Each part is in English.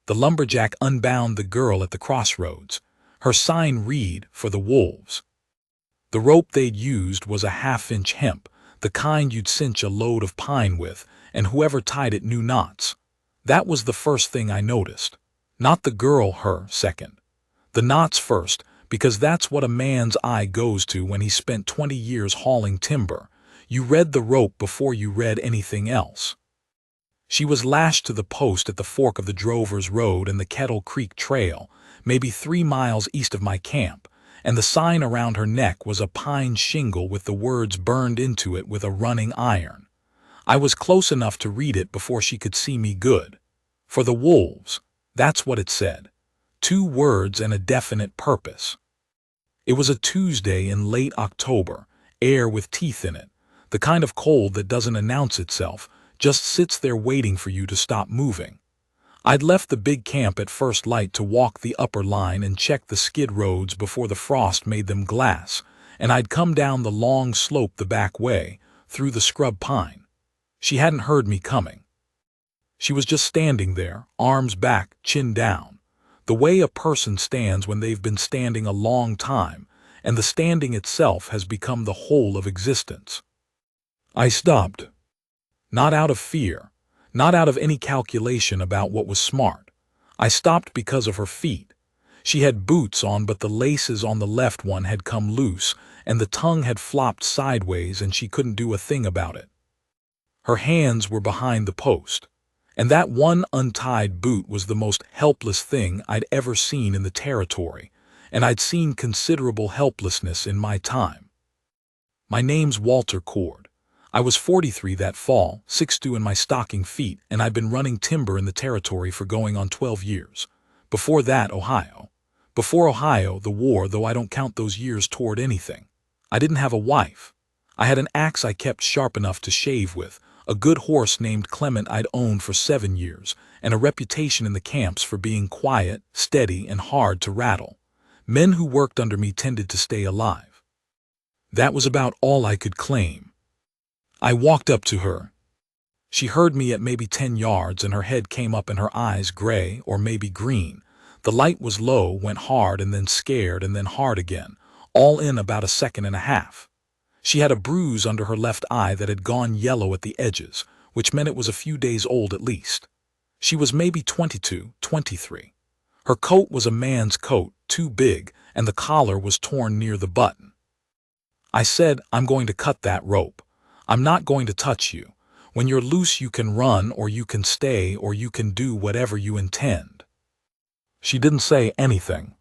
The lumberjack unbound the girl at the crossroads. Her sign read, "For the wolves." The rope they'd used was a half-inch hemp, the kind you'd cinch a load of pine with, and whoever tied it knew knots. That was the first thing I noticed. Not the girl, her second. The knots first, because that's what a man's eye goes to when he spent 20 years hauling timber. You read the rope before you read anything else. She was lashed to the post at the fork of the Drovers Road and the Kettle Creek Trail, maybe 3 miles east of my camp, and the sign around her neck was a pine shingle with the words burned into it with a running iron. I was close enough to read it before she could see me good. For the wolves, that's what it said. 2 words and a definite purpose. It was a Tuesday in late October, air with teeth in it, the kind of cold that doesn't announce itself, just sits there waiting for you to stop moving. I'd left the big camp at first light to walk the upper line and check the skid roads before the frost made them glass, and I'd come down the long slope the back way, through the scrub pine. She hadn't heard me coming. She was just standing there, arms back, chin down, the way a person stands when they've been standing a long time, and the standing itself has become the whole of existence. I stopped. Not out of fear, not out of any calculation about what was smart. I stopped because of her feet. She had boots on, but the laces on the left one had come loose, and the tongue had flopped sideways, and she couldn't do a thing about it. Her hands were behind the post, and that one untied boot was the most helpless thing I'd ever seen in the territory, and I'd seen considerable helplessness in my time. My name's Walter Cord. I was 43 that fall, 6'2" in my stocking feet, and I'd been running timber in the territory for going on 12 years. Before that, Ohio. Before Ohio, the war, though I don't count those years toward anything. I didn't have a wife. I had an axe I kept sharp enough to shave with, a good horse named Clement I'd owned for 7 years, and a reputation in the camps for being quiet, steady, and hard to rattle. Men who worked under me tended to stay alive. That was about all I could claim. I walked up to her. She heard me at maybe 10 yards, and her head came up and her eyes gray or maybe green. The light was low, went hard and then scared and then hard again, all in about a second and a half. She had a bruise under her left eye that had gone yellow at the edges, which meant it was a few days old at least. She was maybe 22, 23. Her coat was a man's coat, too big, and the collar was torn near the button. I said, "I'm going to cut that rope. I'm not going to touch you. When you're loose you can run, or you can stay, or you can do whatever you intend." She didn't say anything.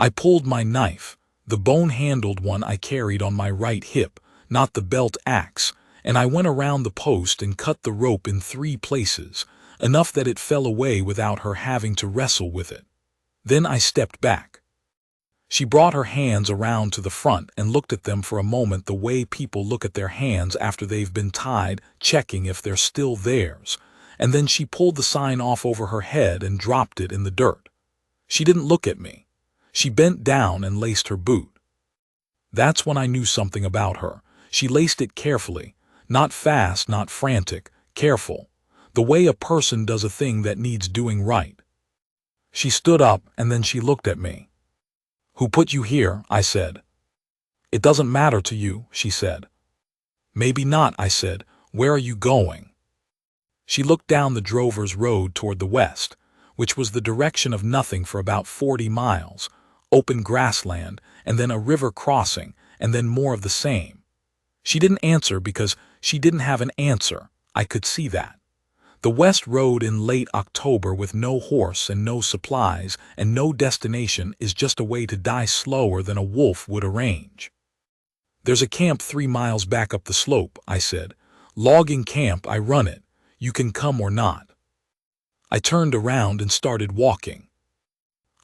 I pulled my knife, the bone-handled one I carried on my right hip, not the belt axe, and I went around the post and cut the rope in 3 places, enough that it fell away without her having to wrestle with it. Then I stepped back. She brought her hands around to the front and looked at them for a moment the way people look at their hands after they've been tied, checking if they're still theirs, and then she pulled the sign off over her head and dropped it in the dirt. She didn't look at me. She bent down and laced her boot. That's when I knew something about her. She laced it carefully, not fast, not frantic, careful, the way a person does a thing that needs doing right. She stood up and then she looked at me. "Who put you here?" I said. "It doesn't matter to you," she said. "Maybe not," I said. "Where are you going?" She looked down the Drovers Road toward the west, which was the direction of nothing for about 40 miles, open grassland, and then a river crossing, and then more of the same. She didn't answer because she didn't have an answer. I could see that. The West Road in late October with no horse and no supplies and no destination is just a way to die slower than a wolf would arrange. "There's a camp 3 miles back up the slope," I said. "Logging camp, I run it. You can come or not." I turned around and started walking.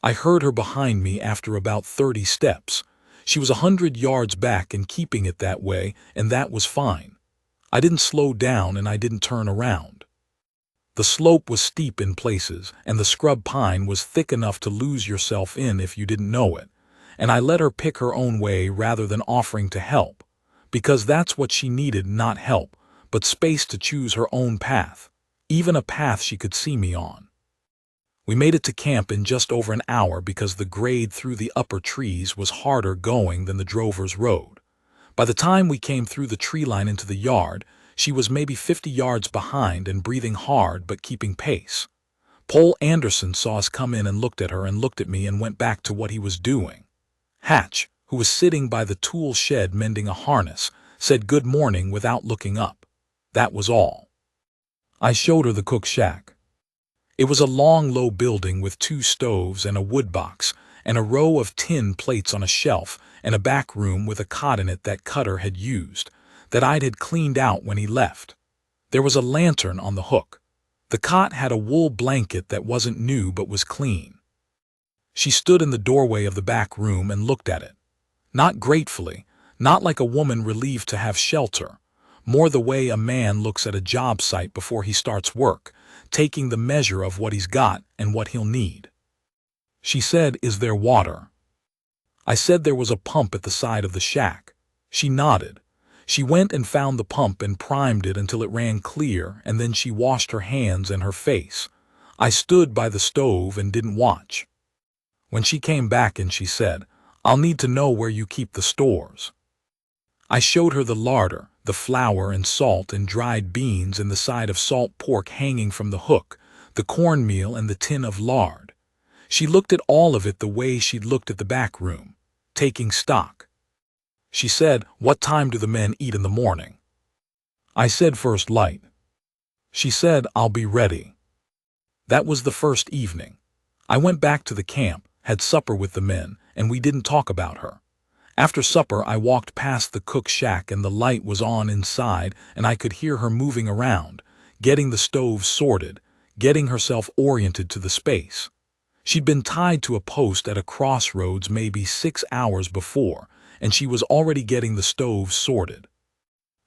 I heard her behind me after about 30 steps. She was 100 yards back and keeping it that way, and that was fine. I didn't slow down and I didn't turn around. The slope was steep in places, and the scrub pine was thick enough to lose yourself in if you didn't know it, and I let her pick her own way rather than offering to help, because that's what she needed, not help, but space to choose her own path, even a path she could see me on. We made it to camp in just over an hour because the grade through the upper trees was harder going than the drover's road. By the time we came through the tree line into the yard, she was maybe 50 yards behind and breathing hard but keeping pace. Pole Anderson saw us come in and looked at her and looked at me and went back to what he was doing. Hatch, who was sitting by the tool shed mending a harness, said good morning without looking up. That was all. I showed her the cook shack. It was a long, low building with 2 stoves and a wood box, and a row of tin plates on a shelf, and a back room with a cot in it that Cutter had used, that I'd had cleaned out when he left. There was a lantern on the hook. The cot had a wool blanket that wasn't new but was clean. She stood in the doorway of the back room and looked at it. Not gratefully, not like a woman relieved to have shelter, more the way a man looks at a job site before he starts work, taking the measure of what he's got and what he'll need. She said, "Is there water?" I said there was a pump at the side of the shack. She nodded. She went and found the pump and primed it until it ran clear, and then she washed her hands and her face. I stood by the stove and didn't watch. When she came back and she said, "I'll need to know where you keep the stores." I showed her the larder, the flour and salt and dried beans and the side of salt pork hanging from the hook, the cornmeal and the tin of lard. She looked at all of it the way she'd looked at the back room, taking stock. She said, "What time do the men eat in the morning?" I said, "First light." She said, "I'll be ready." That was the first evening. I went back to the camp, had supper with the men, and we didn't talk about her. After supper, I walked past the cook shack and the light was on inside and I could hear her moving around, getting the stove sorted, getting herself oriented to the space. She'd been tied to a post at a crossroads maybe 6 hours before, and she was already getting the stove sorted.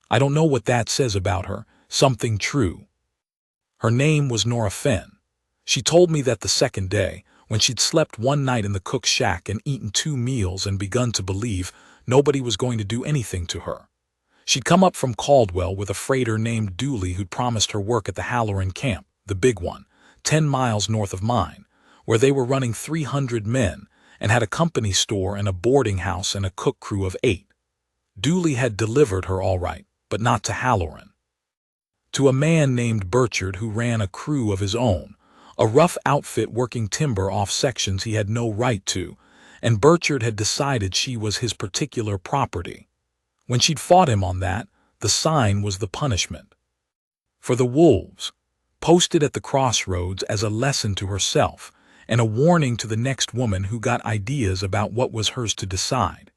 I don't know what that says about her, something true. Her name was Nora Fenn. She told me that the second day, when she'd slept one night in the cook's shack and eaten 2 meals and begun to believe nobody was going to do anything to her. She'd come up from Caldwell with a freighter named Dooley who'd promised her work at the Halloran camp, the big one, 10 miles north of mine, where they were running 300 men and had a company store and a boarding house and a cook crew of 8. Dooley had delivered her all right, but not to Halloran. To a man named Burchard who ran a crew of his own, a rough outfit working timber off sections he had no right to, and Burchard had decided she was his particular property. When she'd fought him on that, the sign was the punishment. For the wolves, posted at the crossroads as a lesson to herself, and a warning to the next woman who got ideas about what was hers to decide.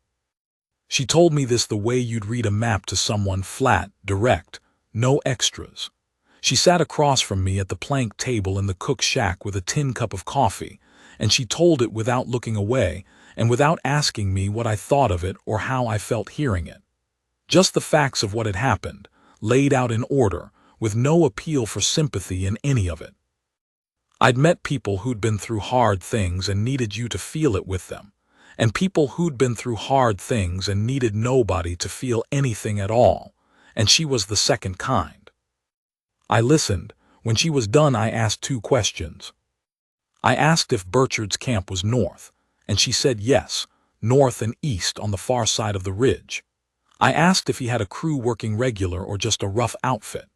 She told me this the way you'd read a map to someone, flat, direct, no extras. She sat across from me at the plank table in the cook shack with a tin cup of coffee, and she told it without looking away and without asking me what I thought of it or how I felt hearing it. Just the facts of what had happened, laid out in order, with no appeal for sympathy in any of it. I'd met people who'd been through hard things and needed you to feel it with them, and people who'd been through hard things and needed nobody to feel anything at all, and she was the second kind. I listened. When she was done, I asked 2 questions. I asked if Burchard's camp was north, and she said yes, north and east on the far side of the ridge. I asked if he had a crew working regular or just a rough outfit.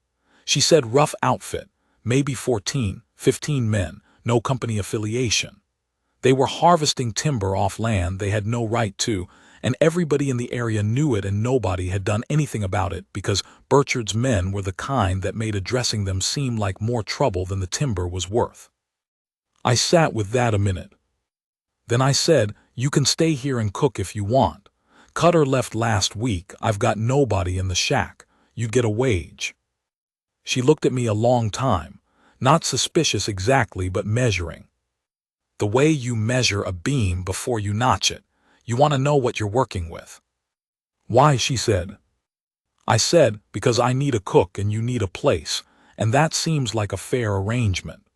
She said rough outfit, maybe 14, 15 men, no company affiliation. They were harvesting timber off land they had no right to, and everybody in the area knew it and nobody had done anything about it because Burchard's men were the kind that made addressing them seem like more trouble than the timber was worth. I sat with that a minute. Then I said, "You can stay here and cook if you want. Cutter left last week. I've got nobody in the shack. You'd get a wage." She looked at me a long time, not suspicious exactly but measuring. The way you measure a beam before you notch it. You want to know what you're working with. "Why?" she said. I said, "Because I need a cook and you need a place, and that seems like a fair arrangement."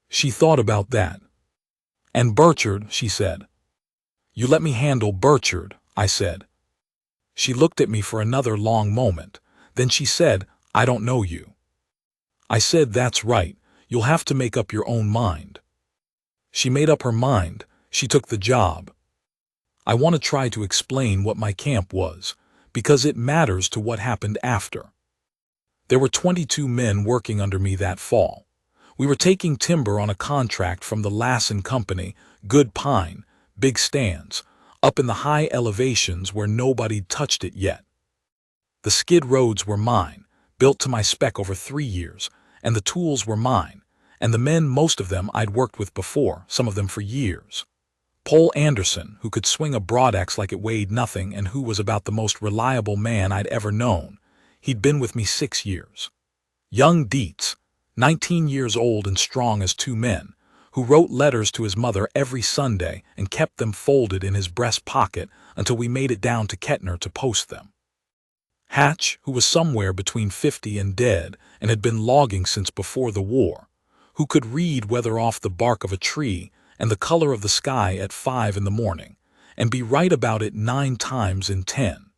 She thought about that. "And Burchard," she said. "You let me handle Burchard," I said. She looked at me for another long moment. Then she said, "I don't know you." I said, "That's right. You'll have to make up your own mind." She made up her mind. She took the job. I want to try to explain what my camp was, because it matters to what happened after. There were 22 men working under me that fall. We were taking timber on a contract from the Lassen Company, good pine, big stands, up in the high elevations where nobody'd touched it yet. The skid roads were mine, built to my spec over 3 years, and the tools were mine, and the men, most of them I'd worked with before, some of them for years. Pole Anderson, who could swing a broadaxe like it weighed nothing and who was about the most reliable man I'd ever known, he'd been with me 6 years. Young Dietz, 19 years old and strong as 2 men, who wrote letters to his mother every Sunday and kept them folded in his breast pocket until we made it down to Kettner to post them. Hatch, who was somewhere between 50 and dead and had been logging since before the war, who could read weather off the bark of a tree and the color of the sky at 5 in the morning, and be right about it 9 times in 10.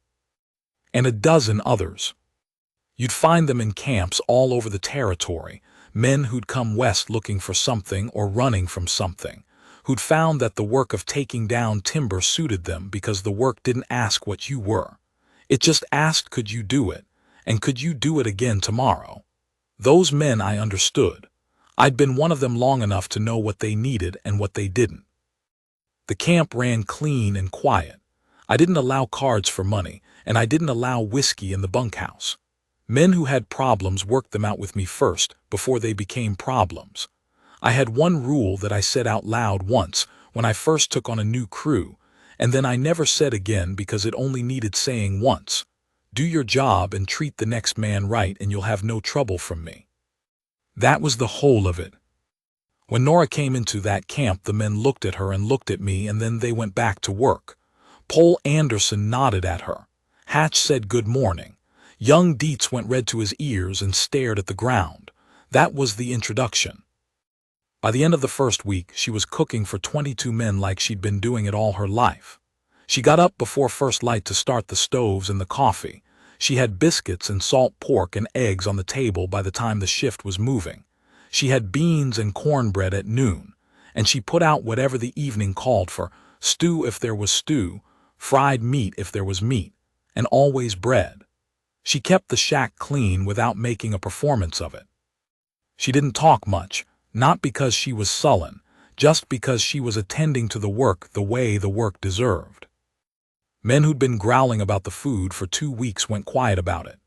And a dozen others. You'd find them in camps all over the territory, men who'd come west looking for something or running from something, who'd found that the work of taking down timber suited them because the work didn't ask what you were. It just asked, could you do it, and could you do it again tomorrow? Those men I understood. I'd been one of them long enough to know what they needed and what they didn't. The camp ran clean and quiet. I didn't allow cards for money, and I didn't allow whiskey in the bunkhouse. Men who had problems worked them out with me first, before they became problems. I had one rule that I said out loud once when I first took on a new crew, and then I never said again because it only needed saying once. Do your job and treat the next man right and you'll have no trouble from me. That was the whole of it. When Nora came into that camp, the men looked at her and looked at me, and then they went back to work. Pole Anderson nodded at her. Hatch said good morning. Young Dietz went red to his ears and stared at the ground. That was the introduction. By the end of the first week, she was cooking for 22 men like she'd been doing it all her life. She got up before first light to start the stoves and the coffee. She had biscuits and salt pork and eggs on the table by the time the shift was moving. She had beans and cornbread at noon, and she put out whatever the evening called for, stew if there was stew, fried meat if there was meat, and always bread. She kept the shack clean without making a performance of it. She didn't talk much, not because she was sullen, just because she was attending to the work the way the work deserved. Men who'd been growling about the food for 2 weeks went quiet about it.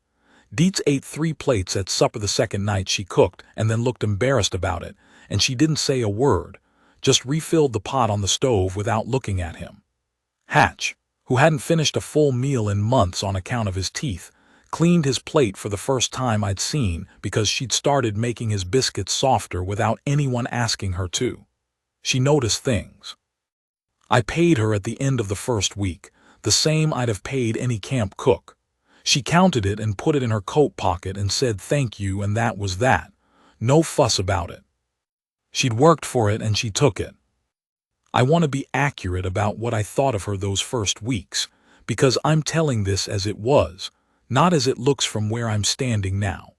Dietz ate 3 plates at supper the second night she cooked and then looked embarrassed about it, and she didn't say a word, just refilled the pot on the stove without looking at him. Hatch, who hadn't finished a full meal in months on account of his teeth, cleaned his plate for the first time I'd seen because she'd started making his biscuits softer without anyone asking her to. She noticed things. I paid her at the end of the first week, the same I'd have paid any camp cook. She counted it and put it in her coat pocket and said thank you, and that was that. No fuss about it. She'd worked for it and she took it. I want to be accurate about what I thought of her those first weeks, because I'm telling this as it was, not as it looks from where I'm standing now.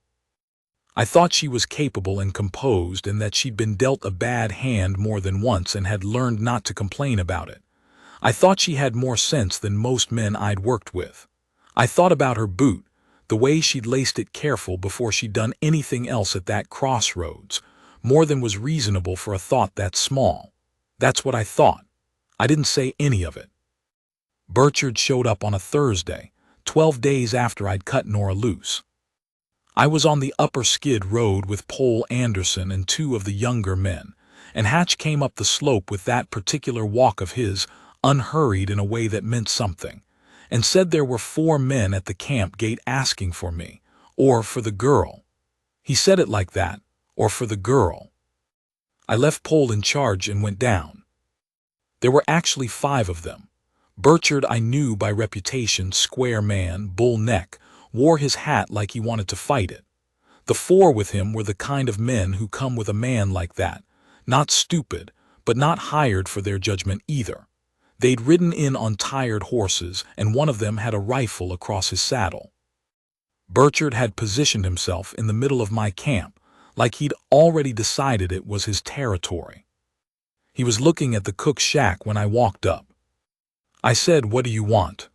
I thought she was capable and composed, and that she'd been dealt a bad hand more than once and had learned not to complain about it. I thought she had more sense than most men I'd worked with. I thought about her boot, the way she'd laced it careful before she'd done anything else at that Crossroads, more than was reasonable for a thought that small. That's what I thought. I didn't say any of it. Burchard showed up on a Thursday, 12 days after I'd cut Nora loose. I was on the upper skid road with Pole Anderson and 2 of the younger men, and Hatch came up the slope with that particular walk of his, unhurried in a way that meant something, and said there were 4 men at the camp gate asking for me, or for the girl. He said it like that, or for the girl. I left Pole in charge and went down. There were actually 5 of them. Burchard I knew by reputation, square man, bull neck, wore his hat like he wanted to fight it. The 4 with him were the kind of men who come with a man like that, not stupid, but not hired for their judgment either. They'd ridden in on tired horses, and one of them had a rifle across his saddle. Burchard had positioned himself in the middle of my camp, like he'd already decided it was his territory. He was looking at the cook's shack when I walked up. I said, "What do you want?"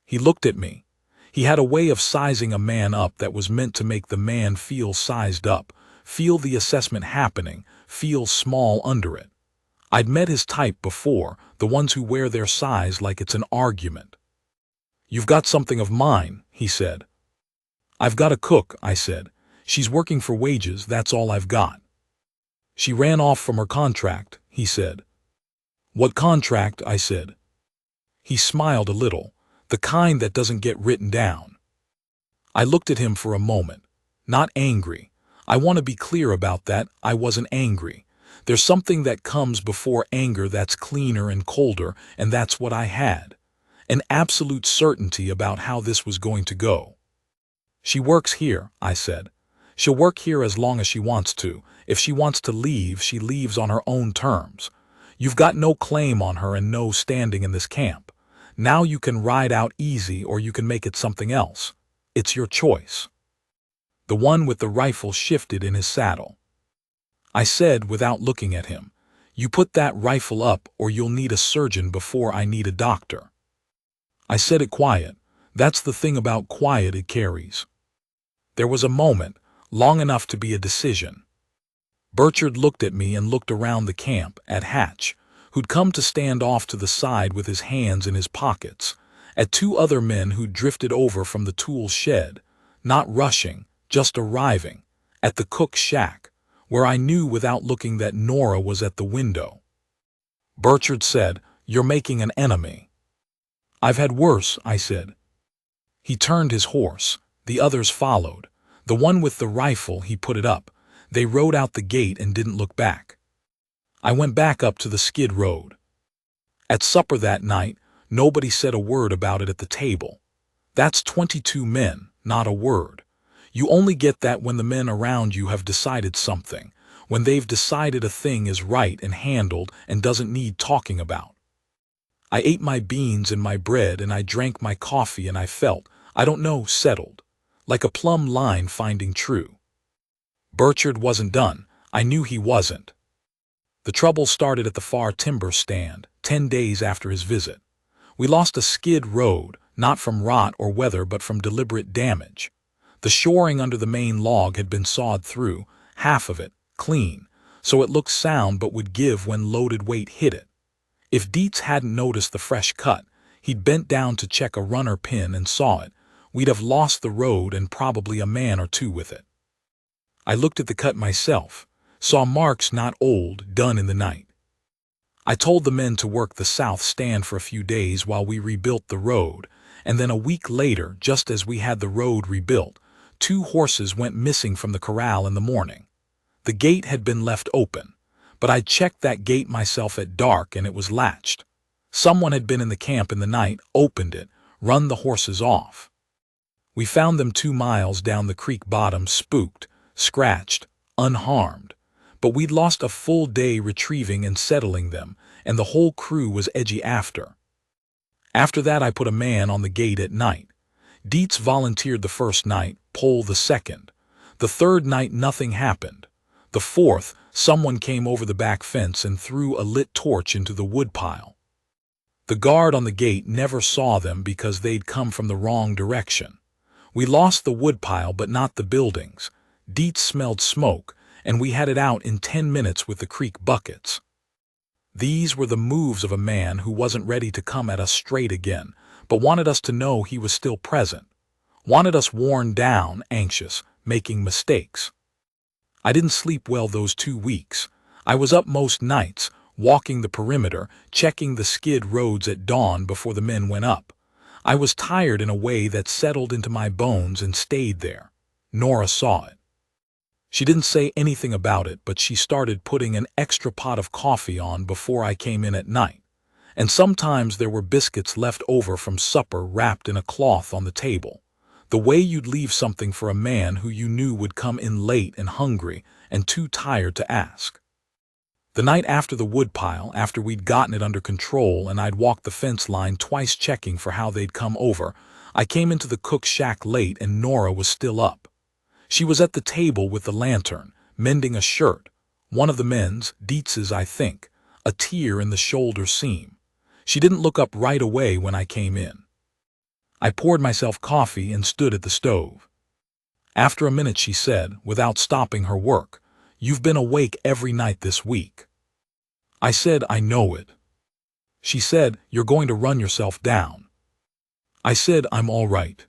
He looked at me. He had a way of sizing a man up that was meant to make the man feel sized up, feel the assessment happening, feel small under it. I'd met his type before, the ones who wear their size like it's an argument. "You've got something of mine," he said. "I've got a cook," I said. "She's working for wages, that's all I've got." "She ran off from her contract," he said. "What contract?" I said. He smiled a little, the kind that doesn't get written down. I looked at him for a moment. Not angry. I want to be clear about that, I wasn't angry. There's something that comes before anger that's cleaner and colder, and that's what I had. An absolute certainty about how this was going to go. "She works here," I said. "She'll work here as long as she wants to. If she wants to leave, she leaves on her own terms. You've got no claim on her and no standing in this camp. Now you can ride out easy or you can make it something else. It's your choice." The one with the rifle shifted in his saddle. I said without looking at him, "You put that rifle up or you'll need a surgeon before I need a doctor." I said it quiet. That's the thing about quiet, it carries. There was a moment, long enough to be a decision. Burchard looked at me and looked around the camp, at Hatch, who'd come to stand off to the side with his hands in his pockets, at two other men who'd drifted over from the tool shed, not rushing, just arriving, at the cook's shack, where I knew without looking that Nora was at the window. Burchard said, "You're making an enemy." "I've had worse," I said. He turned his horse. The others followed. The one with the rifle, he put it up. They rode out the gate and didn't look back. I went back up to the skid road. At supper that night, nobody said a word about it at the table. That's 22 men, not a word. You only get that when the men around you have decided something, when they've decided a thing is right and handled and doesn't need talking about. I ate my beans and my bread and I drank my coffee and I felt, I don't know, settled, like a plumb line finding true. Burchard wasn't done. I knew he wasn't. The trouble started at the far timber stand, 10 days after his visit. We lost a skid road, not from rot or weather but from deliberate damage. The shoring under the main log had been sawed through, half of it, clean, so it looked sound but would give when loaded weight hit it. If Dietz hadn't noticed the fresh cut, he'd bent down to check a runner pin and saw it, we'd have lost the road and probably a man or two with it. I looked at the cut myself, saw marks not old, done in the night. I told the men to work the south stand for a few days while we rebuilt the road, and then a week later, just as we had the road rebuilt, 2 horses went missing from the corral in the morning. The gate had been left open, but I checked that gate myself at dark and it was latched. Someone had been in the camp in the night, opened it, run the horses off. We found them 2 miles down the creek bottom, spooked, scratched, unharmed, but we'd lost a full day retrieving and settling them, and the whole crew was edgy after. After that I put a man on the gate at night. Dietz volunteered the first night, Pole the second. The third night nothing happened. The fourth, someone came over the back fence and threw a lit torch into the woodpile. The guard on the gate never saw them because they'd come from the wrong direction. We lost the woodpile but not the buildings. Dietz smelled smoke, and we had it out in 10 minutes with the creek buckets. These were the moves of a man who wasn't ready to come at us straight again, but wanted us to know he was still present. Wanted us worn down, anxious, making mistakes. I didn't sleep well those 2 weeks. I was up most nights, walking the perimeter, checking the skid roads at dawn before the men went up. I was tired in a way that settled into my bones and stayed there. Nora saw it. She didn't say anything about it, but she started putting an extra pot of coffee on before I came in at night. And sometimes there were biscuits left over from supper wrapped in a cloth on the table. The way you'd leave something for a man who you knew would come in late and hungry and too tired to ask. The night after the woodpile, after we'd gotten it under control and I'd walked the fence line twice checking for how they'd come over, I came into the cook's shack late and Nora was still up. She was at the table with the lantern, mending a shirt, one of the men's, Dietz's I think, a tear in the shoulder seam. She didn't look up right away when I came in. I poured myself coffee and stood at the stove. After a minute she said, without stopping her work, "You've been awake every night this week." I said, "I know it." She said, "You're going to run yourself down." I said, "I'm all right."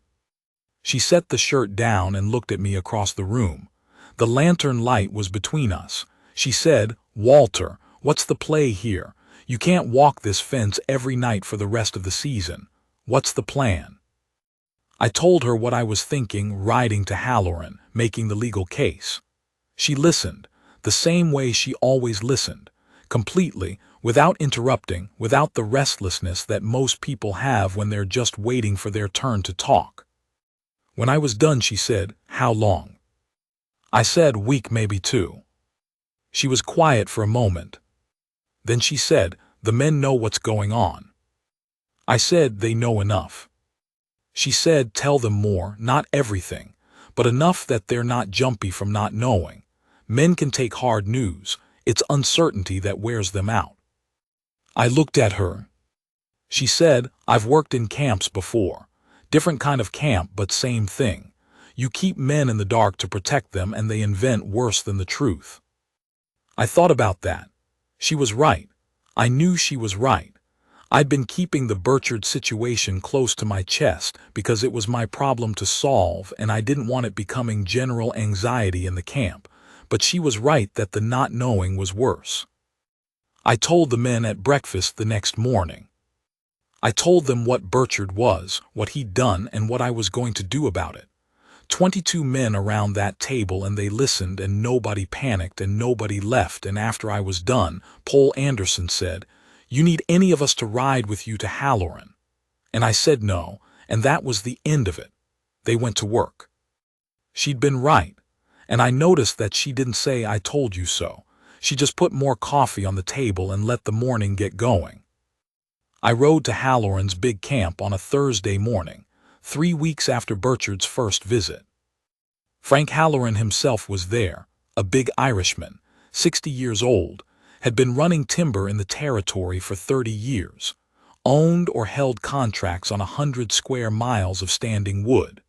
She set the shirt down and looked at me across the room. The lantern light was between us. She said, "Walter, what's the play here? You can't walk this fence every night for the rest of the season. What's the plan?" I told her what I was thinking, riding to Halloran, making the legal case. She listened, the same way she always listened, completely, without interrupting, without the restlessness that most people have when they're just waiting for their turn to talk. When I was done, she said, "How long?" I said, "Week, maybe 2. She was quiet for a moment. Then she said, "The men know what's going on." I said, "They know enough." She said, "Tell them more, not everything, but enough that they're not jumpy from not knowing. Men can take hard news. It's uncertainty that wears them out." I looked at her. She said, "I've worked in camps before. Different kind of camp, but same thing. You keep men in the dark to protect them and they invent worse than the truth." I thought about that. She was right. I knew she was right. I'd been keeping the Burchard situation close to my chest because it was my problem to solve and I didn't want it becoming general anxiety in the camp, but she was right that the not knowing was worse. I told the men at breakfast the next morning. I told them what Burchard was, what he'd done, and what I was going to do about it. 22 men around that table, and they listened and nobody panicked and nobody left, and after I was done, Pole Anderson said, "You need any of us to ride with you to Halloran?" And I said no, and that was the end of it. They went to work. She'd been right, and I noticed that she didn't say "I told you so." She just put more coffee on the table and let the morning get going. I rode to Halloran's big camp on a Thursday morning, 3 weeks after Burchard's first visit. Frank Halloran himself was there, a big Irishman, 60 years old, had been running timber in the territory for 30 years, owned or held contracts on 100 square miles of standing wood.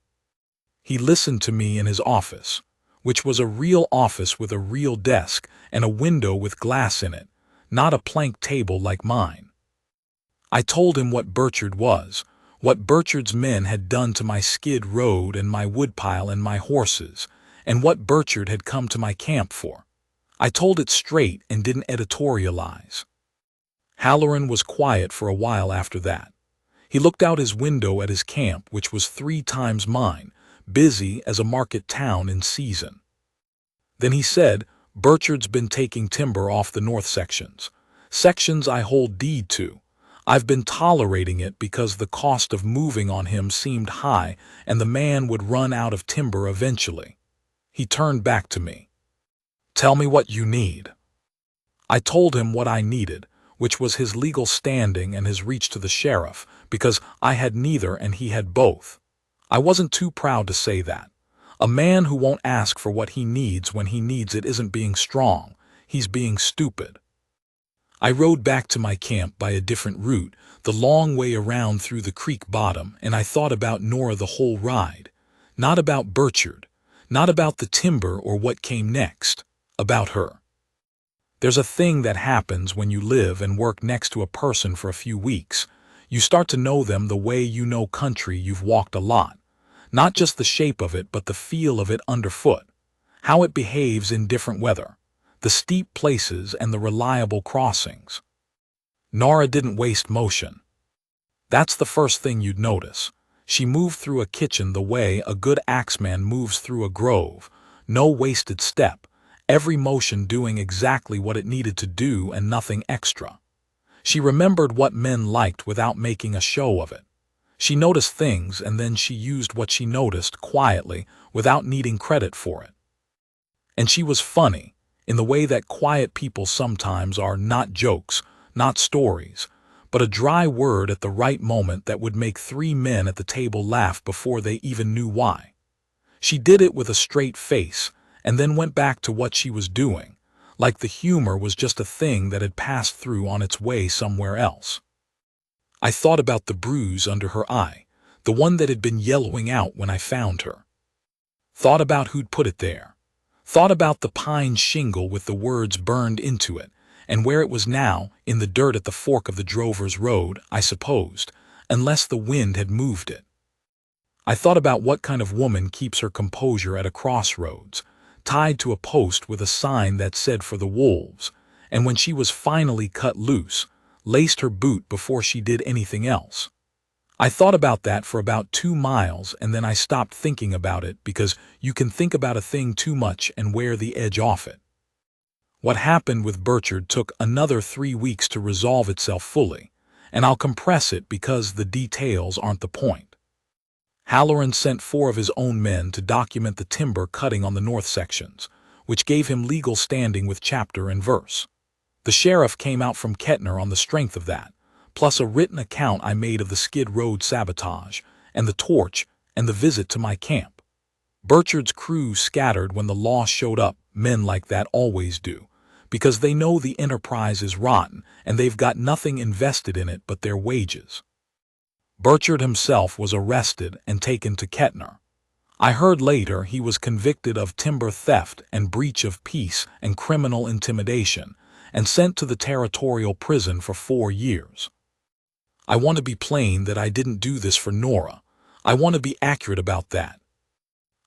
He listened to me in his office, which was a real office with a real desk and a window with glass in it, not a plank table like mine. I told him what Burchard was, what Burchard's men had done to my skid road and my woodpile and my horses, and what Burchard had come to my camp for. I told it straight and didn't editorialize. Halloran was quiet for a while after that. He looked out his window at his camp, which was 3 times mine, busy as a market town in season. Then he said, "Burchard's been taking timber off the north sections. Sections I hold deed to. I've been tolerating it because the cost of moving on him seemed high and the man would run out of timber eventually." He turned back to me. "Tell me what you need." I told him what I needed, which was his legal standing and his reach to the sheriff, because I had neither and he had both. I wasn't too proud to say that. A man who won't ask for what he needs when he needs it isn't being strong, he's being stupid. I rode back to my camp by a different route, the long way around through the creek bottom, and I thought about Nora the whole ride. Not about Burchard, not about the timber or what came next, about her. There's a thing that happens when you live and work next to a person for a few weeks. You start to know them the way you know country you've walked a lot. Not just the shape of it, but the feel of it underfoot. How it behaves in different weather. The steep places and the reliable crossings. Nora didn't waste motion. That's the first thing you'd notice. She moved through a kitchen the way a good axeman moves through a grove. No wasted step. Every motion doing exactly what it needed to do and nothing extra. She remembered what men liked without making a show of it. She noticed things and then she used what she noticed quietly without needing credit for it. And she was funny, in the way that quiet people sometimes are, not jokes, not stories, but a dry word at the right moment that would make 3 men at the table laugh before they even knew why. She did it with a straight face, and then went back to what she was doing, like the humor was just a thing that had passed through on its way somewhere else. I thought about the bruise under her eye, the one that had been yellowing out when I found her. Thought about who'd put it there. Thought about the pine shingle with the words burned into it, and where it was now, in the dirt at the fork of the drover's road, I supposed, unless the wind had moved it. I thought about what kind of woman keeps her composure at a crossroads, tied to a post with a sign that said for the wolves, and when she was finally cut loose, laced her boot before she did anything else. I thought about that for about 2 miles, and then I stopped thinking about it because you can think about a thing too much and wear the edge off it. What happened with Burchard took another 3 weeks to resolve itself fully, and I'll compress it because the details aren't the point. Halloran sent 4 of his own men to document the timber cutting on the north sections, which gave him legal standing with chapter and verse. The sheriff came out from Kettner on the strength of that, plus a written account I made of the Skid Road sabotage, and the torch, and the visit to my camp. Burchard's crew scattered when the law showed up, men like that always do, because they know the enterprise is rotten and they've got nothing invested in it but their wages. Burchard himself was arrested and taken to Kettner. I heard later he was convicted of timber theft and breach of peace and criminal intimidation, and sent to the territorial prison for 4 years. I want to be plain that I didn't do this for Nora. I want to be accurate about that.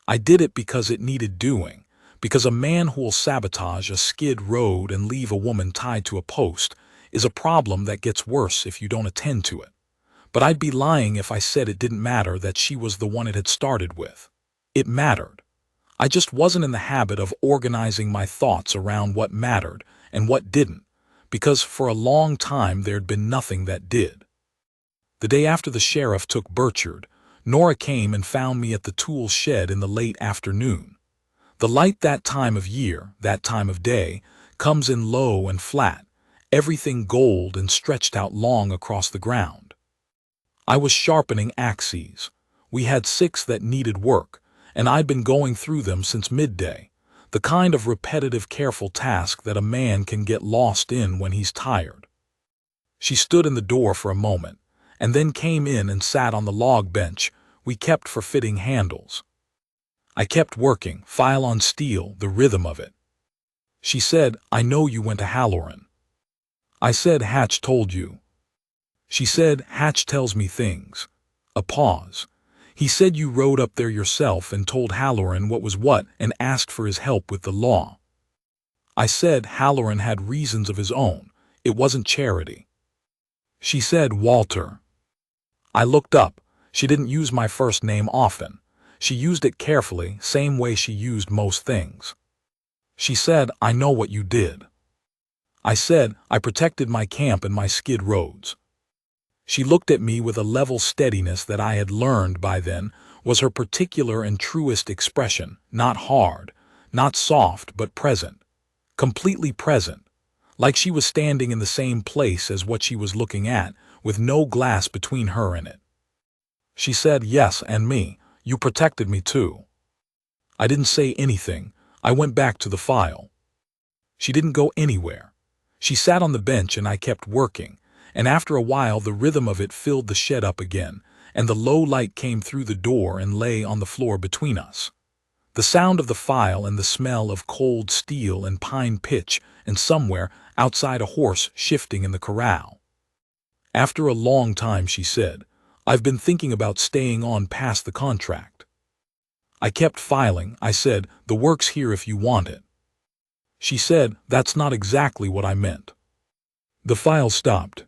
I did it because it needed doing, because a man who will sabotage a skid road and leave a woman tied to a post is a problem that gets worse if you don't attend to it. But I'd be lying if I said it didn't matter that she was the one it had started with. It mattered. I just wasn't in the habit of organizing my thoughts around what mattered and what didn't, because for a long time there'd been nothing that did. The day after the sheriff took Burchard, Nora came and found me at the tool shed in the late afternoon. The light that time of year, that time of day, comes in low and flat, everything gold and stretched out long across the ground. I was sharpening axes. We had 6 that needed work, and I'd been going through them since midday, the kind of repetitive, careful task that a man can get lost in when he's tired. She stood in the door for a moment, and then came in and sat on the log bench we kept for fitting handles. I kept working, file on steel, the rhythm of it. She said, "I know you went to Halloran." I said, "Hatch told you." She said, "Hatch tells me things." A pause. "He said you rode up there yourself and told Halloran what was what and asked for his help with the law." I said Halloran had reasons of his own. It wasn't charity. She said, "Walter." I looked up. She didn't use my first name often. She used it carefully, same way she used most things. She said, "I know what you did." I said, "I protected my camp and my skid roads." She looked at me with a level steadiness that I had learned by then was her particular and truest expression, not hard, not soft, but present, completely present, like she was standing in the same place as what she was looking at, with no glass between her and it. She said, "Yes, and me. You protected me too." I didn't say anything. I went back to the file. She didn't go anywhere. She sat on the bench and I kept working, and after a while the rhythm of it filled the shed up again, and the low light came through the door and lay on the floor between us. The sound of the file and the smell of cold steel and pine pitch, and somewhere outside a horse shifting in the corral. After a long time she said, "I've been thinking about staying on past the contract." I kept filing. I said, "The work's here if you want it." She said, "That's not exactly what I meant." The file stopped.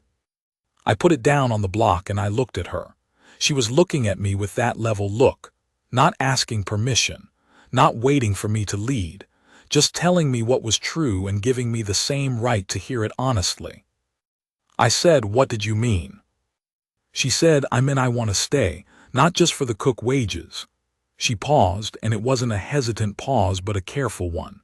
I put it down on the block and I looked at her. She was looking at me with that level look, not asking permission, not waiting for me to lead, just telling me what was true and giving me the same right to hear it honestly. I said, "What did you mean?" She said, "I meant I want to stay, not just for the cook wages." She paused, and it wasn't a hesitant pause but a careful one.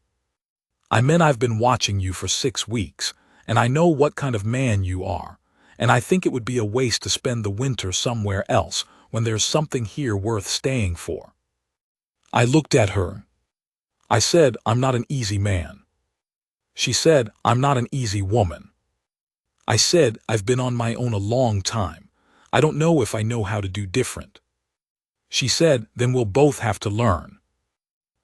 "I meant I've been watching you for 6 weeks, and I know what kind of man you are, and I think it would be a waste to spend the winter somewhere else when there's something here worth staying for." I looked at her. I said, "I'm not an easy man." She said, "I'm not an easy woman." I said, "I've been on my own a long time. I don't know if I know how to do different." She said, "Then we'll both have to learn."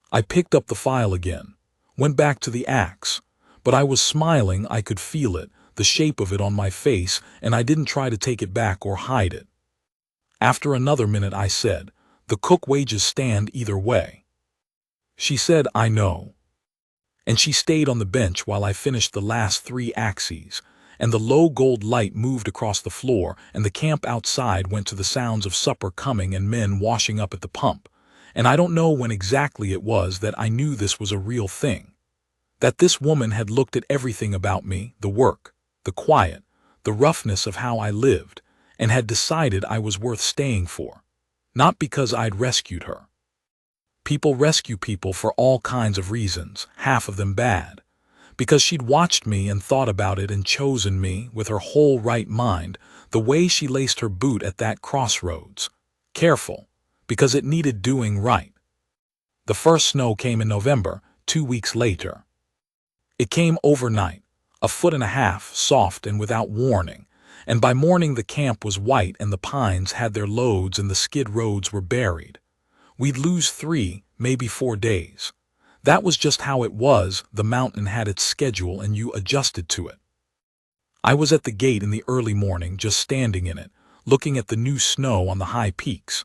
I picked up the file again, went back to the axe, but I was smiling. I could feel it, the shape of it on my face, and I didn't try to take it back or hide it. After another minute I said, "The cook wages stand either way." She said, "I know." And she stayed on the bench while I finished the last 3 axes, and the low gold light moved across the floor, and the camp outside went to the sounds of supper coming and men washing up at the pump. And I don't know when exactly it was that I knew this was a real thing. That this woman had looked at everything about me, the work, the quiet, the roughness of how I lived, and had decided I was worth staying for. Not because I'd rescued her. People rescue people for all kinds of reasons, half of them bad. Because she'd watched me and thought about it and chosen me with her whole right mind, the way she laced her boot at that crossroads. Careful, because it needed doing right. The first snow came in November, 2 weeks later. It came overnight, 1.5 feet, soft and without warning, and by morning the camp was white and the pines had their loads and the skid roads were buried. We'd lose 3, maybe 4 days. That was just how it was. The mountain had its schedule and you adjusted to it. I was at the gate in the early morning, just standing in it, looking at the new snow on the high peaks.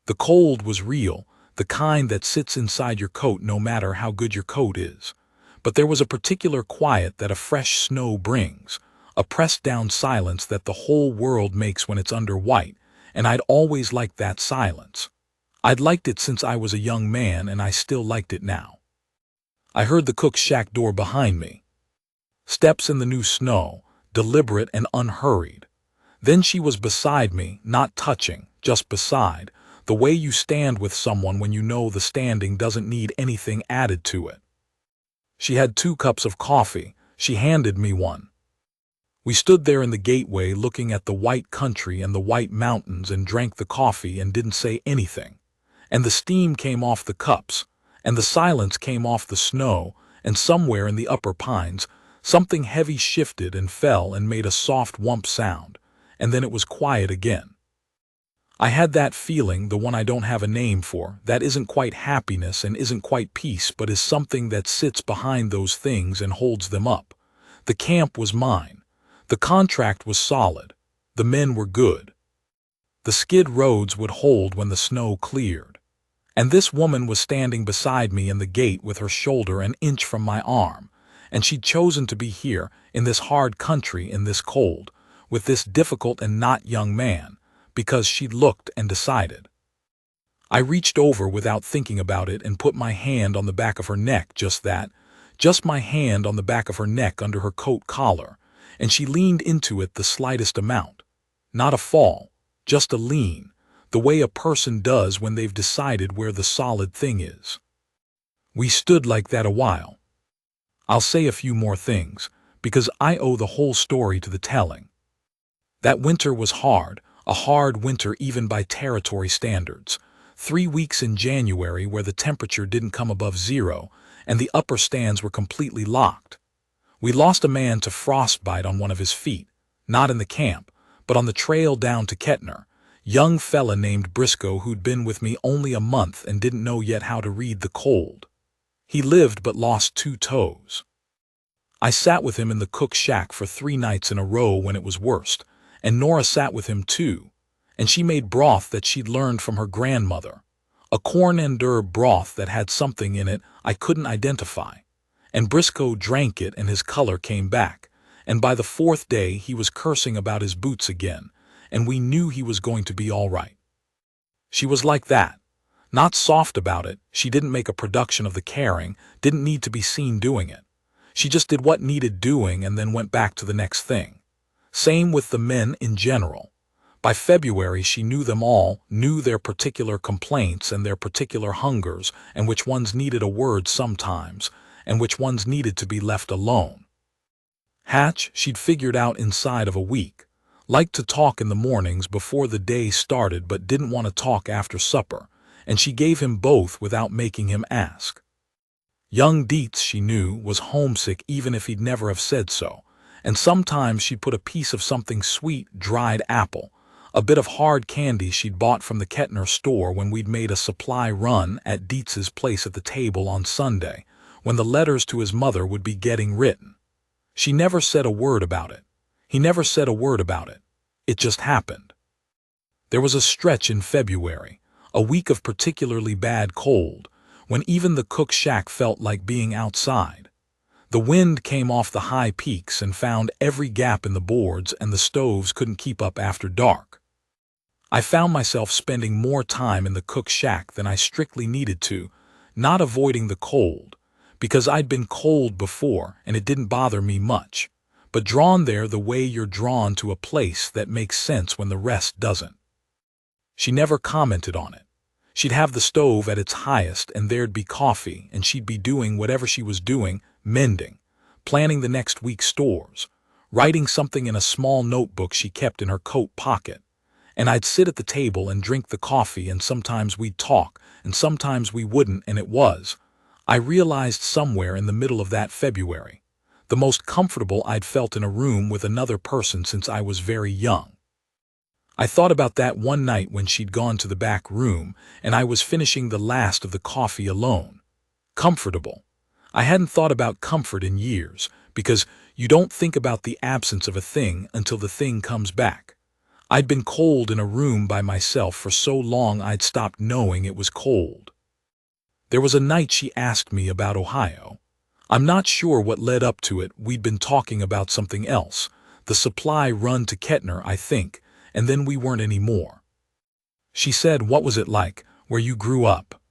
The cold was real, the kind that sits inside your coat no matter how good your coat is. But there was a particular quiet that a fresh snow brings, a pressed-down silence that the whole world makes when it's under white, and I'd always liked that silence. I'd liked it since I was a young man, and I still liked it now. I heard the cook's shack door behind me. Steps in the new snow, deliberate and unhurried. Then she was beside me, not touching, just beside, the way you stand with someone when you know the standing doesn't need anything added to it. She had 2 cups of coffee. She handed me one. We stood there in the gateway looking at the white country and the white mountains and drank the coffee and didn't say anything. And the steam came off the cups, and the silence came off the snow, and somewhere in the upper pines, something heavy shifted and fell and made a soft whump sound, and then it was quiet again. I had that feeling, the one I don't have a name for, that isn't quite happiness and isn't quite peace, but is something that sits behind those things and holds them up. The camp was mine. The contract was solid. The men were good. The skid roads would hold when the snow cleared. And this woman was standing beside me in the gate with her shoulder an inch from my arm, and she'd chosen to be here, in this hard country, in this cold, with this difficult and not young man, because she'd looked and decided. I reached over without thinking about it and put my hand on the back of her neck, just that, just my hand on the back of her neck under her coat collar, and she leaned into it the slightest amount. Not a fall, just a lean, the way a person does when they've decided where the solid thing is. We stood like that a while. I'll say a few more things, because I owe the whole story to the telling. That winter was hard, a hard winter even by territory standards. 3 weeks in January where the temperature didn't come above 0, and the upper stands were completely locked. We lost a man to frostbite on one of his feet, not in the camp, but on the trail down to Kettner. Young fella named Briscoe who'd been with me only a month and didn't know yet how to read the cold. He lived but lost 2 toes. I sat with him in the cook's shack for 3 nights in a row when it was worst, and Nora sat with him too, and she made broth that she'd learned from her grandmother, a corn and herb broth that had something in it I couldn't identify, and Briscoe drank it and his color came back, and by the 4th day he was cursing about his boots again, and we knew he was going to be all right. She was like that. Not soft about it, she didn't make a production of the caring, didn't need to be seen doing it. She just did what needed doing and then went back to the next thing. Same with the men in general. By February she knew them all, knew their particular complaints and their particular hungers, and which ones needed a word sometimes, and which ones needed to be left alone. Hatch she'd figured out inside of a week. Liked to talk in the mornings before the day started but didn't want to talk after supper, and she gave him both without making him ask. Young Dietz, she knew, was homesick even if he'd never have said so, and sometimes she'd put a piece of something sweet, dried apple, a bit of hard candy she'd bought from the Kettner store when we'd made a supply run at Dietz's place at the table on Sunday, when the letters to his mother would be getting written. She never said a word about it. He never said a word about it. It just happened. There was a stretch in February, a week of particularly bad cold, when even the cook shack felt like being outside. The wind came off the high peaks and found every gap in the boards, and the stoves couldn't keep up after dark. I found myself spending more time in the cook shack than I strictly needed to, not avoiding the cold, because I'd been cold before and it didn't bother me much, but drawn there the way you're drawn to a place that makes sense when the rest doesn't. She never commented on it. She'd have the stove at its highest and there'd be coffee, and she'd be doing whatever she was doing, mending, planning the next week's stores, writing something in a small notebook she kept in her coat pocket. And I'd sit at the table and drink the coffee, and sometimes we'd talk, and sometimes we wouldn't, and I realized somewhere in the middle of that February, the most comfortable I'd felt in a room with another person since I was very young. I thought about that one night when she'd gone to the back room and I was finishing the last of the coffee alone. Comfortable. I hadn't thought about comfort in years, because you don't think about the absence of a thing until the thing comes back. I'd been cold in a room by myself for so long I'd stopped knowing it was cold. There was a night she asked me about Ohio. I'm not sure what led up to it. We'd been talking about something else, the supply run to Kettner, I think, and then we weren't anymore. She said, "What was it like, where you grew up?"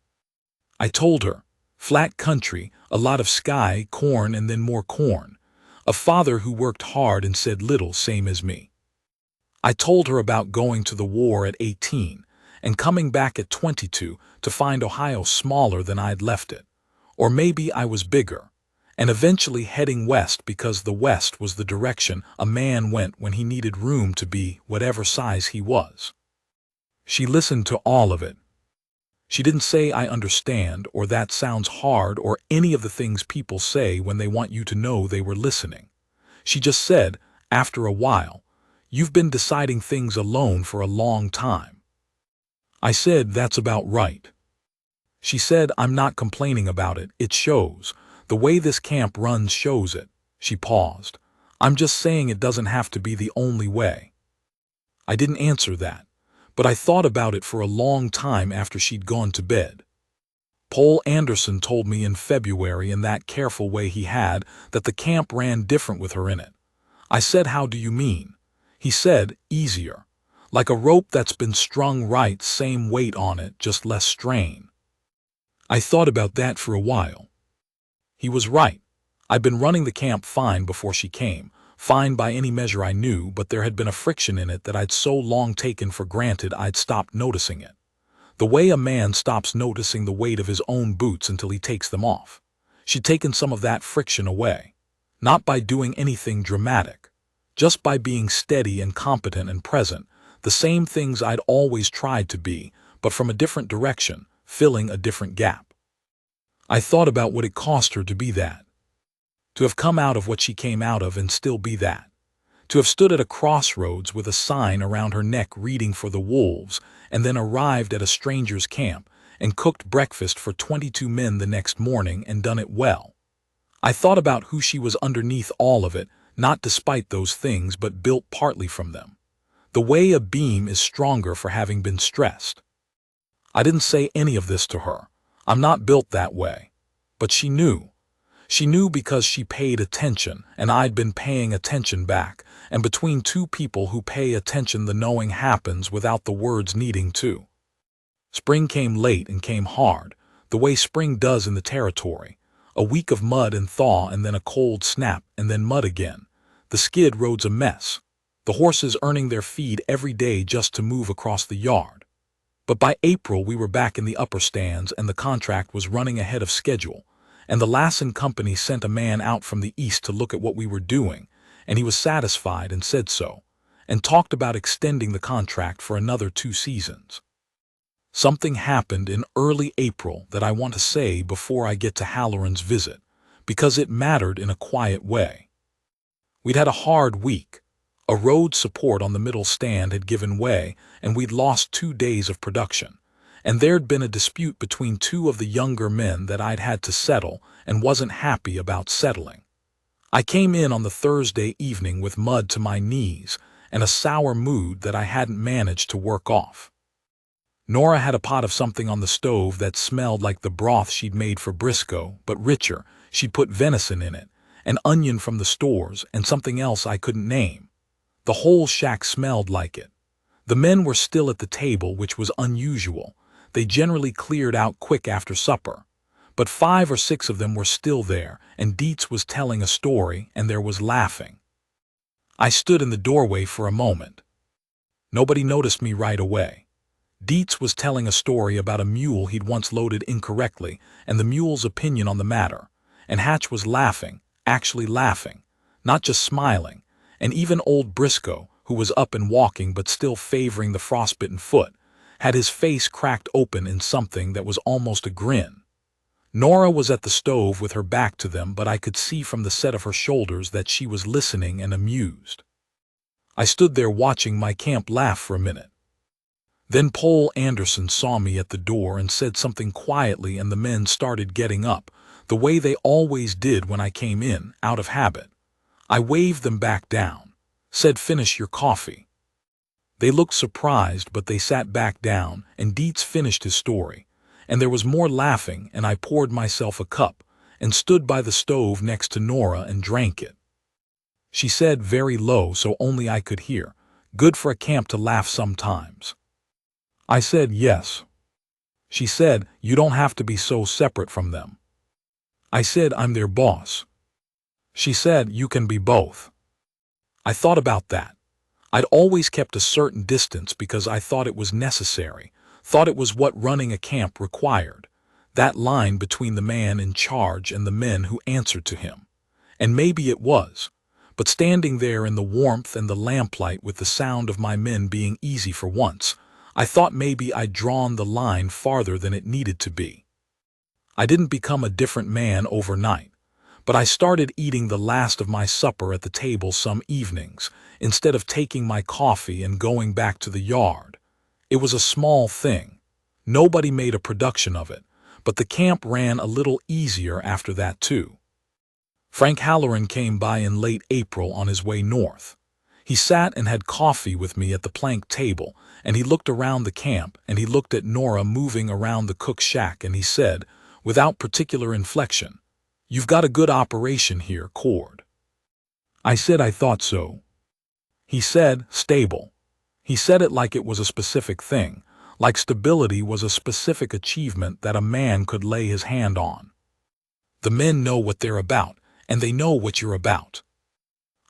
I told her, flat country, a lot of sky, corn, and then more corn. A father who worked hard and said little, same as me. I told her about going to the war at 18 and coming back at 22 to find Ohio smaller than I'd left it. Or maybe I was bigger, and eventually heading west because the west was the direction a man went when he needed room to be whatever size he was. She listened to all of it. She didn't say "I understand" or "that sounds hard" or any of the things people say when they want you to know they were listening. She just said, after a while, "You've been deciding things alone for a long time." I said, "That's about right." She said, "I'm not complaining about it, it shows. The way this camp runs shows it." She paused. "I'm just saying it doesn't have to be the only way." I didn't answer that, but I thought about it for a long time after she'd gone to bed. Paul Anderson told me in February, in that careful way he had, that the camp ran different with her in it. I said, "How do you mean?" He said, "Easier. Like a rope that's been strung right, same weight on it, just less strain." I thought about that for a while. He was right. I'd been running the camp fine before she came, fine by any measure I knew, but there had been a friction in it that I'd so long taken for granted I'd stopped noticing it. The way a man stops noticing the weight of his own boots until he takes them off. She'd taken some of that friction away. Not by doing anything dramatic, just by being steady and competent and present, the same things I'd always tried to be, but from a different direction, filling a different gap. I thought about what it cost her to be that. To have come out of what she came out of and still be that. To have stood at a crossroads with a sign around her neck reading for the wolves, and then arrived at a stranger's camp and cooked breakfast for 22 men the next morning and done it well. I thought about who she was underneath all of it, not despite those things but built partly from them. The way a beam is stronger for having been stressed. I didn't say any of this to her. I'm not built that way. But she knew. She knew because she paid attention, and I'd been paying attention back, and between two people who pay attention the knowing happens without the words needing to. Spring came late and came hard, the way spring does in the territory. A week of mud and thaw, and then a cold snap, and then mud again. The skid road's a mess. The horses earning their feed every day just to move across the yard. But by April we were back in the upper stands, and the contract was running ahead of schedule, and the Lassen Company sent a man out from the east to look at what we were doing, and he was satisfied and said so, and talked about extending the contract for another 2 seasons. Something happened in early April that I want to say before I get to Halloran's visit, because it mattered in a quiet way. We'd had a hard week. A road support on the middle stand had given way, and we'd lost 2 days of production. And there'd been a dispute between two of the younger men that I'd had to settle and wasn't happy about settling. I came in on the Thursday evening with mud to my knees and a sour mood that I hadn't managed to work off. Nora had a pot of something on the stove that smelled like the broth she'd made for Briscoe, but richer. She'd put venison in it, an onion from the stores, and something else I couldn't name. The whole shack smelled like it. The men were still at the table, which was unusual. They generally cleared out quick after supper. But 5 or 6 of them were still there, and Dietz was telling a story, and there was laughing. I stood in the doorway for a moment. Nobody noticed me right away. Dietz was telling a story about a mule he'd once loaded incorrectly, and the mule's opinion on the matter. And Hatch was laughing, actually laughing, not just smiling. And even old Briscoe, who was up and walking but still favoring the frostbitten foot, had his face cracked open in something that was almost a grin. Nora was at the stove with her back to them, but I could see from the set of her shoulders that she was listening and amused. I stood there watching my camp laugh for a minute. Then Pole Anderson saw me at the door and said something quietly, and the men started getting up, the way they always did when I came in, out of habit. I waved them back down, said, "Finish your coffee." They looked surprised, but they sat back down, and Dietz finished his story. And there was more laughing, and I poured myself a cup and stood by the stove next to Nora and drank it. She said very low so only I could hear, "Good for a camp to laugh sometimes." I said, "Yes." She said, "You don't have to be so separate from them." I said, "I'm their boss." She said, "You can be both." I thought about that. I'd always kept a certain distance because I thought it was necessary, thought it was what running a camp required, that line between the man in charge and the men who answered to him. And maybe it was, but standing there in the warmth and the lamplight with the sound of my men being easy for once, I thought maybe I'd drawn the line farther than it needed to be. I didn't become a different man overnight, but I started eating the last of my supper at the table some evenings, instead of taking my coffee and going back to the yard. It was a small thing. Nobody made a production of it, but the camp ran a little easier after that too. Frank Halloran came by in late April on his way north. He sat and had coffee with me at the plank table, and he looked around the camp, and he looked at Nora moving around the cook shack, and he said, without particular inflection, "You've got a good operation here, Cord." I said I thought so. He said, "Stable." He said it like it was a specific thing, like stability was a specific achievement that a man could lay his hand on. The men know what they're about, and they know what you're about.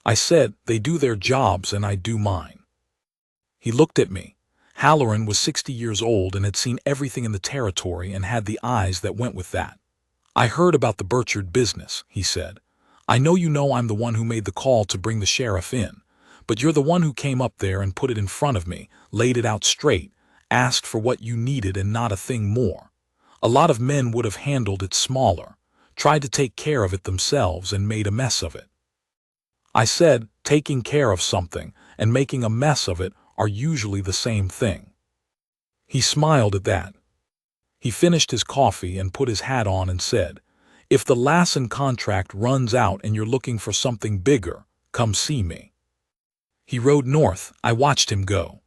I said, "They do their jobs and I do mine." He looked at me. Halloran was 60 years old and had seen everything in the territory and had the eyes that went with that. "I heard about the Burchard business," he said. "I know you know I'm the one who made the call to bring the sheriff in, but you're the one who came up there and put it in front of me, laid it out straight, asked for what you needed and not a thing more. A lot of men would have handled it smaller, tried to take care of it themselves and made a mess of it." I said, "Taking care of something and making a mess of it are usually the same thing." He smiled at that. He finished his coffee and put his hat on and said, "If the Lassen contract runs out and you're looking for something bigger, come see me." He rode north. I watched him go.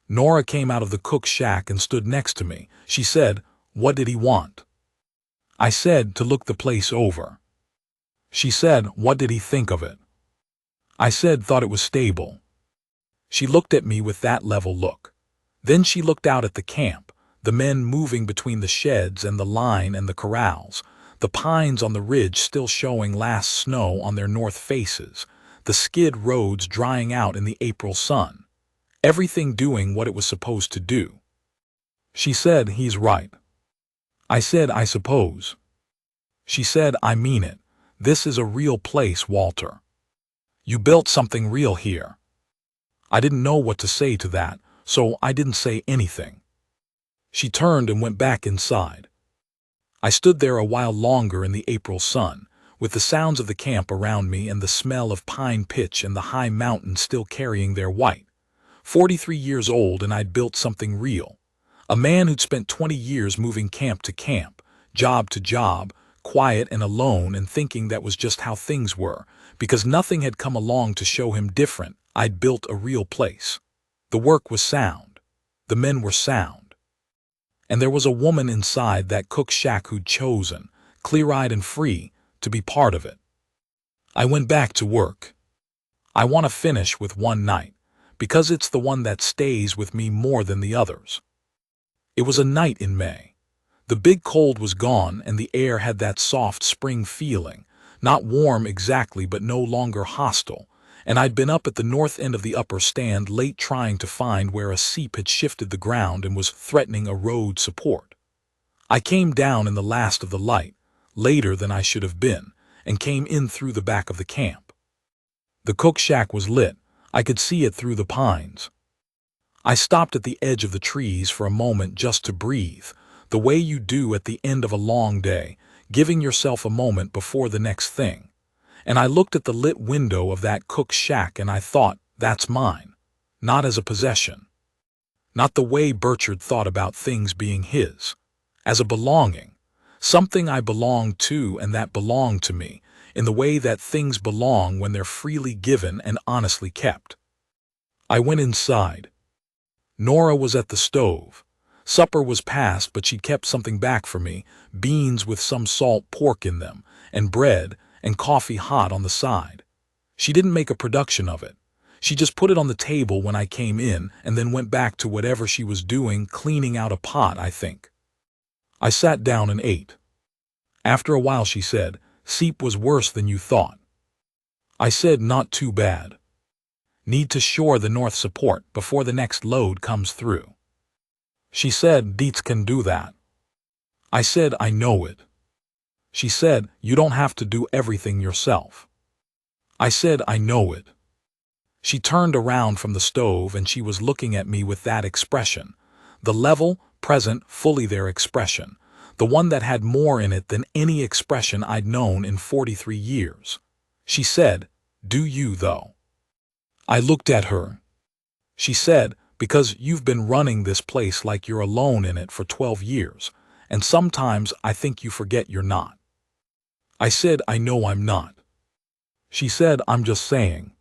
Nora came out of the cook shack and stood next to me. She said, "What did he want?" I said, "To look the place over." She said, "What did he think of it?" I said, "Thought it was stable." She looked at me with that level look. Then she looked out at the camp, the men moving between the sheds and the line and the corrals, the pines on the ridge still showing last snow on their north faces, the skid roads drying out in the April sun, everything doing what it was supposed to do. She said, "He's right." I said, "I suppose." She said, "I mean it. This is a real place, Walter. You built something real here." I didn't know what to say to that, so I didn't say anything. She turned and went back inside. I stood there a while longer in the April sun, with the sounds of the camp around me and the smell of pine pitch and the high mountains still carrying their white. 43 years old, and I'd built something real. A man who'd spent 20 years moving camp to camp, job to job, quiet and alone, and thinking that was just how things were, because nothing had come along to show him different. I'd built a real place. The work was sound. The men were sound. And there was a woman inside that cook shack who'd chosen, clear-eyed and free, to be part of it. I went back to work. I want to finish with one night, because it's the one that stays with me more than the others. It was a night in May. The big cold was gone and the air had that soft spring feeling, not warm exactly but no longer hostile, and I'd been up at the north end of the upper stand late trying to find where a seep had shifted the ground and was threatening a road support. I came down in the last of the light, later than I should have been, and came in through the back of the camp. The cook shack was lit. I could see it through the pines. I stopped at the edge of the trees for a moment just to breathe, the way you do at the end of a long day, giving yourself a moment before the next thing. And I looked at the lit window of that cook shack and I thought, that's mine. Not as a possession. Not the way Burchard thought about things being his. As a belonging. Something I belonged to and that belonged to me, in the way that things belong when they're freely given and honestly kept. I went inside. Nora was at the stove. Supper was past, but she'd kept something back for me, beans with some salt pork in them, and bread, and coffee hot on the side. She didn't make a production of it. She just put it on the table when I came in and then went back to whatever she was doing, cleaning out a pot, I think. I sat down and ate. After a while she said, "Seep was worse than you thought." I said, "Not too bad. Need to shore the north support before the next load comes through." She said, "Dietz can do that." I said, "I know it." She said, "You don't have to do everything yourself." I said, "I know it." She turned around from the stove and she was looking at me with that expression, the level, present, fully there expression, the one that had more in it than any expression I'd known in 43 years. She said, "Do you, though?" I looked at her. She said, "Because you've been running this place like you're alone in it for 12 years, and sometimes I think you forget you're not." I said, "I know I'm not." She said, "I'm just saying."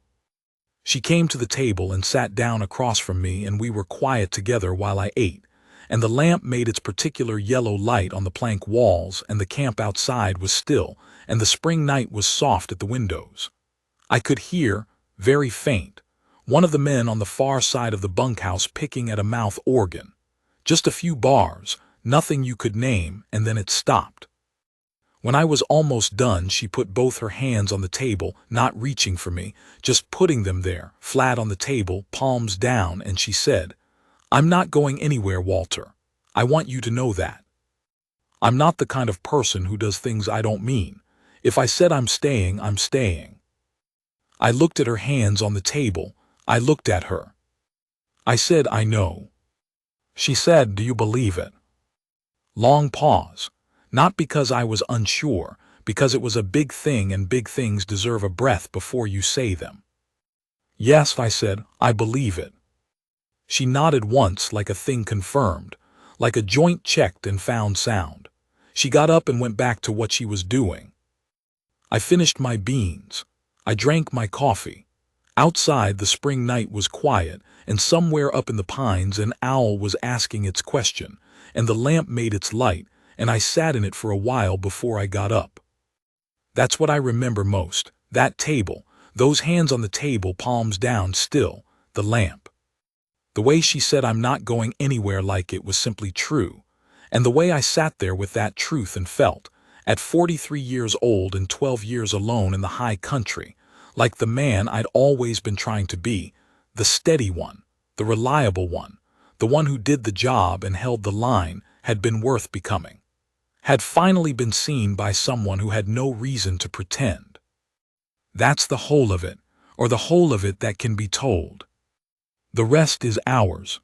She came to the table and sat down across from me and we were quiet together while I ate, and the lamp made its particular yellow light on the plank walls and the camp outside was still and the spring night was soft at the windows. I could hear, very faint, one of the men on the far side of the bunkhouse picking at a mouth organ. Just a few bars, nothing you could name, and then it stopped. When I was almost done, she put both her hands on the table, not reaching for me, just putting them there, flat on the table, palms down, and she said, "I'm not going anywhere, Walter. I want you to know that. I'm not the kind of person who does things I don't mean. If I said I'm staying, I'm staying." I looked at her hands on the table. I looked at her. I said, "I know." She said, "Do you believe it?" Long pause. Not because I was unsure, because it was a big thing and big things deserve a breath before you say them. "Yes," I said, "I believe it." She nodded once like a thing confirmed, like a joint checked and found sound. She got up and went back to what she was doing. I finished my beans. I drank my coffee. Outside, the spring night was quiet, and somewhere up in the pines an owl was asking its question, and the lamp made its light, and I sat in it for a while before I got up. That's what I remember most, that table, those hands on the table, palms down still, the lamp. The way she said I'm not going anywhere like it was simply true, and the way I sat there with that truth and felt, at 43 years old and 12 years alone in the high country, like the man I'd always been trying to be, the steady one, the reliable one, the one who did the job and held the line, had been worth becoming. Had finally been seen by someone who had no reason to pretend. That's the whole of it, or the whole of it that can be told. The rest is ours.